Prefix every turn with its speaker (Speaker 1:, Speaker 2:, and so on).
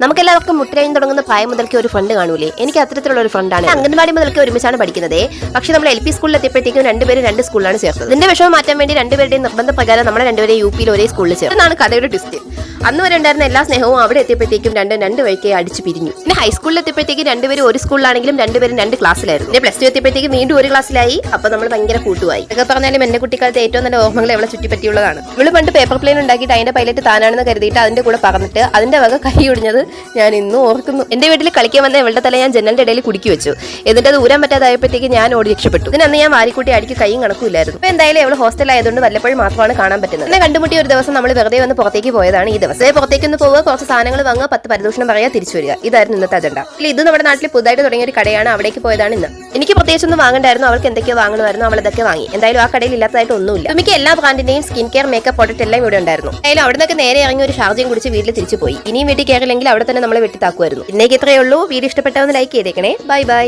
Speaker 1: നമുക്കെല്ലാവർക്കും മുട്ടരായി തുടങ്ങുന്ന പ്രായം മുതൽക്ക് ഒരു ഫ്രണ്ട് കാണൂലേ? എനിക്ക് അത്തരത്തിലുള്ള ഒരു ഫ്രണ്ടാണ്. അംഗൻവാടി മുതൽക്ക് ഒരുമിച്ചാണ് പഠിക്കുന്നത്. പക്ഷേ നമ്മൾ LP സ്കൂളിൽ എത്തിയപ്പോഴത്തേക്കും രണ്ടുപേരും രണ്ട് സ്കൂളിലാണ് ചേർത്തത്. ഇതിന്റെ വിഷമം മാറ്റാൻ വേണ്ടി രണ്ടുപേരുടെയും നിർബന്ധ പ്രകാരം നമ്മളെ രണ്ടുപേരെയും UP ഒരേ സ്കൂളിൽ ചേർത്ത്. എന്നാണ് കഥയുടെ ട്വിസ്റ്റ്. അന്ന് വരെ ഉണ്ടായിരുന്ന എല്ലാ സ്നേഹവും അവിടെ എത്തിയപ്പോഴത്തേക്കും രണ്ട് വഴിക്ക് അടിച്ചു പിരിഞ്ഞു. പിന്നെ ഹൈസ്കൂളിൽ എത്തിയപ്പോഴത്തേക്കും രണ്ടുപേരും ഒരു സ്കൂളിലാണെങ്കിലും രണ്ടുപേരും രണ്ട് ക്ലാസ്സിലായിരുന്നു. പിന്നെ +2 എത്തിയപ്പോഴത്തേക്കും വീണ്ടും ഒരു ക്ലാസ്സിലായി. അപ്പൊ നമ്മൾ ഭയങ്കര കൂട്ടുമായി. ഇതൊക്കെ പറഞ്ഞാലും എന്റെ കുട്ടിക്കാലത്ത് ഏറ്റവും നല്ല ഓർമ്മകൾ അവളെ ചുറ്റിപ്പറ്റിയുള്ളതാണ്. ഇവള് പണ്ട് പേപ്പർ പ്ലെയിൻ ഉണ്ടാക്കിയിട്ട് അതിന്റെ പൈലറ്റ് താനാണെന്ന് കരുതിയിട്ട് അതിന്റെ കൂടെ പറഞ്ഞിട്ട് അതിന്റെ വക കൈ ഒടിഞ്ഞത് ഞാൻ ഇന്നും ഓർക്കുന്നു. എന്റെ വീട്ടിൽ കളിക്കാൻ വന്ന ഇവളുടെ തല ഞാൻ ജനലിന്റെ ഇടയിൽ കുടുക്കി വെച്ചു. എന്നിട്ട് അത് ഊരാൻ പറ്റാതായപ്പോഴത്തേക്ക് ഞാൻ ഓടി രക്ഷപ്പെട്ടു. ഇതിനന്ന് ഞാൻ വാരിക്കൂട്ടി അടിക്ക് കൈയും കണക്കില്ലായിരുന്നു. അപ്പൊ എന്തായാലും അവൾ ഹോസ്റ്റലായതുകൊണ്ട് വല്ലപ്പോഴും മാത്രമാണ് കാണാൻ പറ്റുന്നത്. എന്നെ കണ്ടുമുട്ടിയ ഒരു ദിവസം നമ്മൾ വെറുതെ വന്ന് പുറത്തേക്ക് പോയതാണ് ഈ ദിവസം. പുറത്തേക്കൊന്ന് പോവുക, കുറച്ച് സാധനങ്ങൾ വാങ്ങുക, 10 പരിദൂഷണം പറയാ, തിരിച്ചു വരിക. ഇതായിരുന്നു ഇന്നത്തെ അജണ്ട. ഇത് നമ്മുടെ നാട്ടിൽ പുതുതായിട്ട് തുടങ്ങിയ ഒരു കടയാണ്. അവിടേക്ക് പോയതാണ് ഇന്ന്. എനിക്ക് പ്രത്യേകിച്ചൊന്നും വാങ്ങണ്ടായിരുന്നു. അവൾക്ക് എന്തൊക്കെയോ വാങ്ങണമായിരുന്നു. അവൾ ഇതൊക്കെ വാങ്ങി. എന്തായാലും ആ കടയിൽ ഇല്ലാത്തതായിട്ട് ഒന്നുമില്ല. മിക്ക എല്ലാ ബ്രാൻഡിന്റെയും സ്കിൻ കെയർ മേക്കപ്പ് പ്രോഡക്റ്റ് എല്ലാം ഇവിടെ ഉണ്ടായിരുന്നു. എന്തായാലും അവിടെ നിന്നൊക്കെ നേരെ ഇറങ്ങി ഒരു ഷാർജയും കുടിച്ച് വീട്ടിൽ തിരിച്ചു പോയി. ഇനിയും വീട്ടിൽ കയറില്ലെങ്കിൽ അവിടെ തന്നെ നമ്മളെ വെട്ടിത്താക്കുമായിരുന്നു. ഇന്നേക്ക് ഇത്രയേ ഉള്ളൂ. വീഡിയോ ഇഷ്ടപ്പെട്ടവന്ന് ലൈക്ക് ചെയ്തേക്കണേ. Bye bye.